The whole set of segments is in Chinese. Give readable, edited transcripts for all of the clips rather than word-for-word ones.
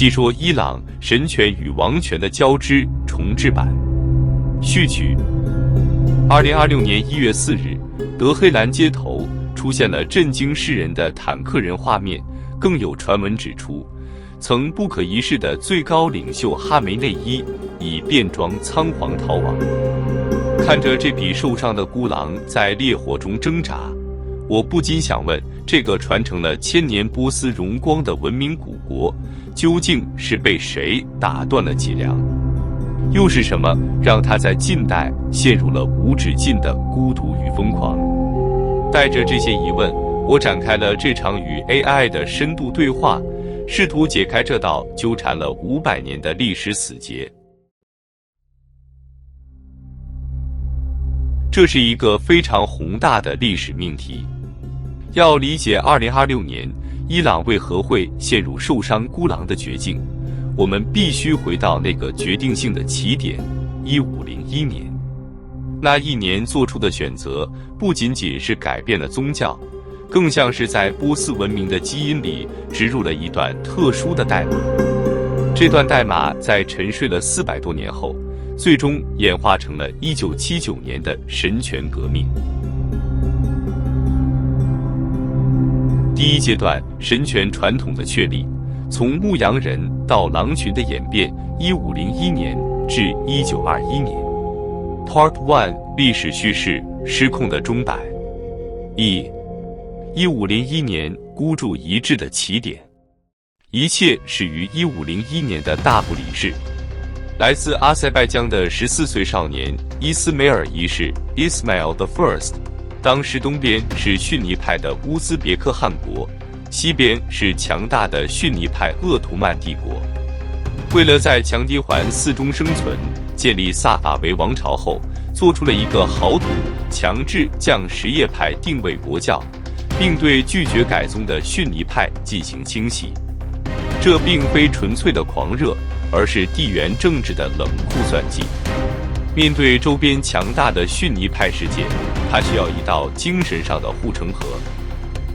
细说伊朗神权与王权的交织重制版。序曲。2026年1月4日，德黑兰街头出现了震惊世人的坦克人画面，更有传闻指出，曾不可一世的最高领袖哈梅内伊已变装仓皇逃亡。看着这匹受伤的孤狼在烈火中挣扎，我不禁想问，这个传承了千年波斯荣光的文明古国，究竟是被谁打断了脊梁？又是什么让他在近代陷入了无止境的孤独与疯狂？带着这些疑问，我展开了这场与 AI 的深度对话，试图解开这道纠缠了500年的历史死结。这是一个非常宏大的历史命题。要理解2026年伊朗为何会陷入受伤孤狼的绝境，我们必须回到那个决定性的起点1501年。那一年做出的选择不仅仅是改变了宗教，更像是在波斯文明的基因里植入了一段特殊的代码。这段代码在沉睡了400多年后，最终演化成了1979年的神权革命。第一阶段，神权传统的确立，从牧羊人到狼群的演变，1501年至1921年。Part 1： 历史叙事，失控的钟摆。1501年，孤注一掷的起点。一切始于1501年的大不理事。来自阿塞拜疆的14岁少年伊斯梅尔一世 （Ismail the First），当时东边是逊尼派的乌兹别克汗国，西边是强大的逊尼派鄂图曼帝国。为了在强敌环4中生存，建立萨法维王朝后，做出了一个豪赌，强制将什叶派定位国教，并对拒绝改宗的逊尼派进行清洗。这并非纯粹的狂热，而是地缘政治的冷酷算计。面对周边强大的逊尼派世界，他需要一道精神上的护城河。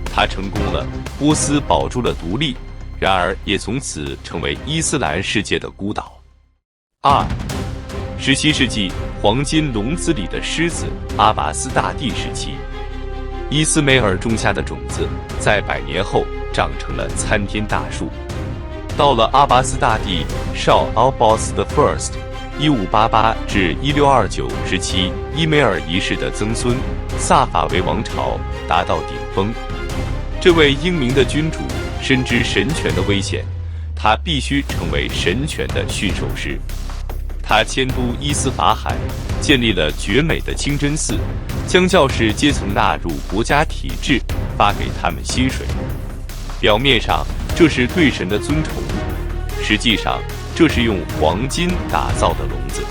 他成功了，波斯保住了独立，然而也从此成为伊斯兰世界的孤岛。17世纪黄金笼子里的狮子阿拔斯大帝时期，伊斯梅尔种下的种子，在100年后长成了参天大树。到了阿拔斯大帝少 Abbas the First 1588至1629时期，伊梅尔一世的曾孙萨法维王朝达到顶峰。这位英明的君主深知神权的危险，他必须成为神权的驯兽师。他迁都伊斯法罕，建立了绝美的清真寺，将教士阶层纳入国家体制，发给他们薪水。表面上这是对神的尊崇，实际上这是用黄金打造的笼子。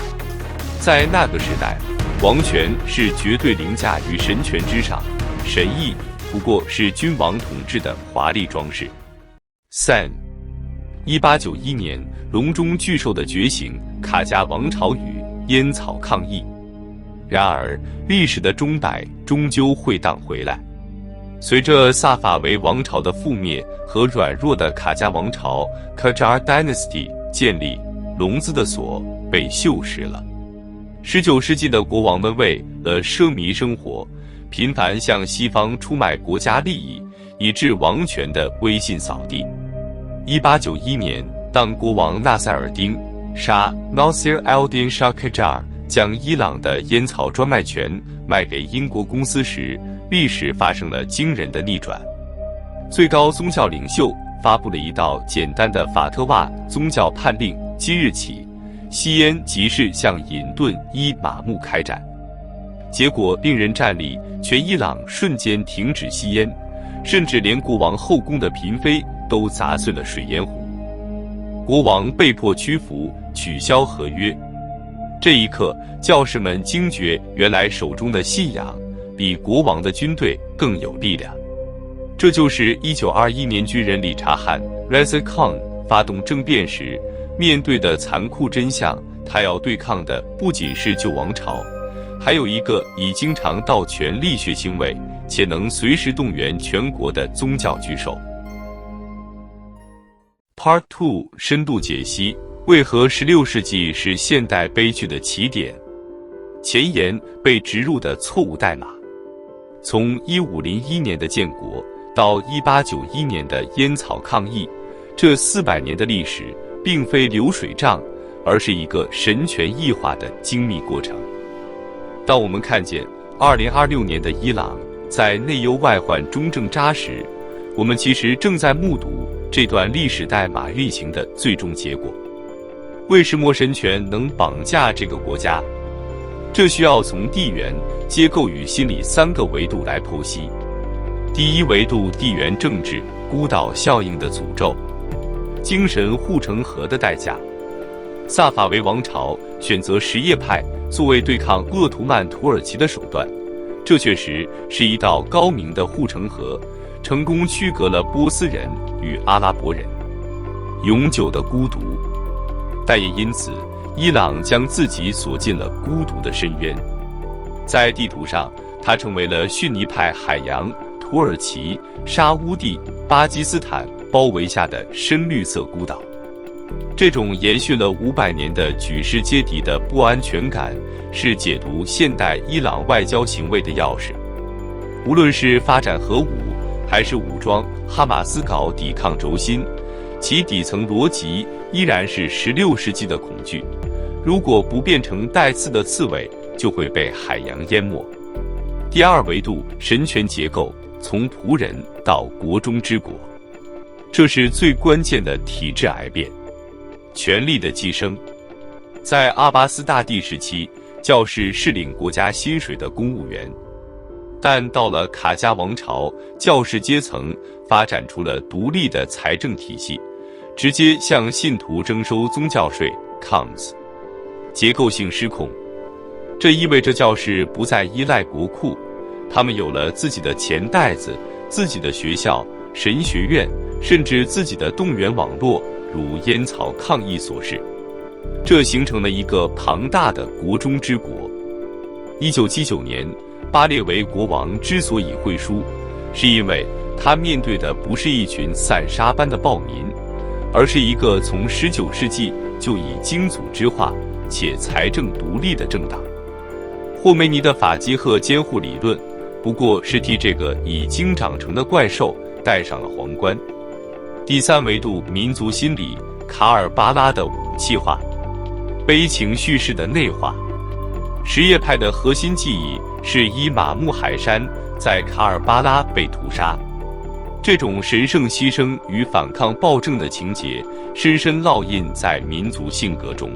在那个时代，王权是绝对凌驾于神权之上，神意不过是君王统治的华丽装饰。1891年，笼中巨兽的觉醒，卡加王朝与烟草抗议。然而，历史的钟摆终究会荡回来。随着萨法维王朝的覆灭和软弱的卡加王朝 （Qajar Dynasty） 建立，笼子的锁被锈蚀了。19世纪的国王们为了奢靡生活，频繁向西方出卖国家利益，以致王权的威信扫地。1891年，当国王纳赛尔丁沙 Nasir al-Din Shah Qajar 将伊朗的烟草专卖权卖给英国公司时，历史发生了惊人的逆转。最高宗教领袖发布了一道简单的法特瓦宗教判令，即日起，吸烟即是向隐遁伊玛目开展。结果令人战栗，全伊朗瞬间停止吸烟，甚至连国王后宫的嫔妃都砸碎了水烟壶。国王被迫屈服，取消合约。这一刻，教士们惊觉，原来手中的信仰比国王的军队更有力量。这就是1921年军人理查汗 Reza Khan 发动政变时面对的残酷真相。他要对抗的不仅是旧王朝，还有一个以经常盗权力学兴位，且能随时动员全国的宗教巨兽。Part 2深度解析为何16世纪是现代悲剧的起点。前言：被植入的错误代码。从1501年的建国到1891年的烟草抗议，这400年的历史并非流水账，而是一个神权异化的精密过程。当我们看见2026年的伊朗在内忧外患中挣扎时，我们其实正在目睹这段历史代码运行的最终结果。为什么神权能绑架这个国家？这需要从地缘、结构与心理3个维度来剖析。第一维度：地缘政治，孤岛效应的诅咒，精神护城河的代价。萨法维王朝选择什叶派作为对抗鄂图曼土耳其的手段，这确实是一道高明的护城河，成功区隔了波斯人与阿拉伯人。永久的孤独，但也因此，伊朗将自己锁进了孤独的深渊。在地图上，它成为了逊尼派海洋、土耳其、沙乌地、巴基斯坦包围下的深绿色孤岛。这种延续了500年的举世皆敌的不安全感，是解读现代伊朗外交行为的钥匙。无论是发展核武，还是武装哈马斯搞抵抗轴心，其底层逻辑依然是16世纪的恐惧。如果不变成带刺的刺猬，就会被海洋淹没。第二维度：神权结构，从仆人到国中之国，这是最关键的体制癌变。权力的寄生，在阿巴斯大帝时期，教士是领国家薪水的公务员，但到了卡加王朝，教士阶层发展出了独立的财政体系，直接向信徒征收宗教税 （cons）， 结构性失控。这意味着教士不再依赖国库，他们有了自己的钱袋子、自己的学校、神学院，甚至自己的动员网络，如烟草抗议所示。这形成了一个庞大的国中之国。1979年，巴列维国王之所以会输，是因为他面对的不是一群散沙般的暴民，而是一个从19世纪就已经组织化且财政独立的政党。霍梅尼的法基赫监护理论，不过是替这个已经长成的怪兽戴上了皇冠。第三维度：民族心理，卡尔巴拉的武器化，悲情叙事的内化。什叶派的核心记忆是伊玛目海山在卡尔巴拉被屠杀，这种神圣牺牲与反抗暴政的情节深深烙印在民族性格中。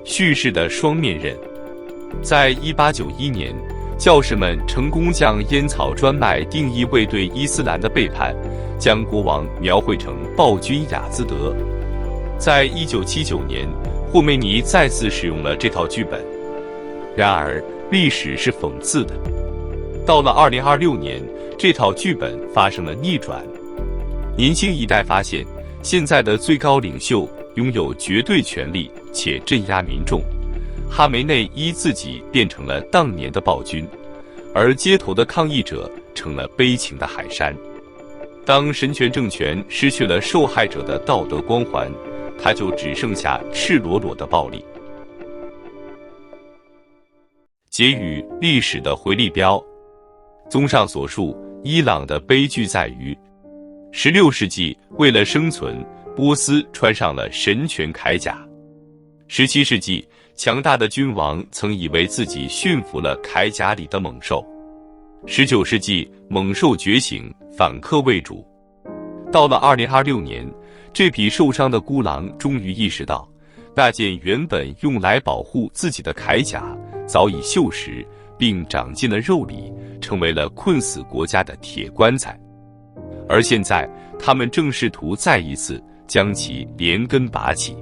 叙事的双面刃，在1891年，教士们成功将烟草专卖定义为对伊斯兰的背叛，将国王描绘成暴君雅兹德。在1979年，霍梅尼再次使用了这套剧本。然而，历史是讽刺的。到了2026年，这套剧本发生了逆转。年轻一代发现，现在的最高领袖拥有绝对权力且镇压民众。哈梅内伊自己变成了当年的暴君，而街头的抗议者成了悲情的海山。当神权政权失去了受害者的道德光环，它就只剩下赤裸裸的暴力。结语：历史的回力镖。综上所述，伊朗的悲剧在于，16世纪为了生存，波斯穿上了神权铠甲。17世纪，强大的君王曾以为自己驯服了铠甲里的猛兽。19世纪，猛兽觉醒，反客为主。到了2026年，这匹受伤的孤狼终于意识到，那件原本用来保护自己的铠甲早已锈蚀，并长进了肉里，成为了困死国家的铁棺材。而现在，他们正试图再一次将其连根拔起。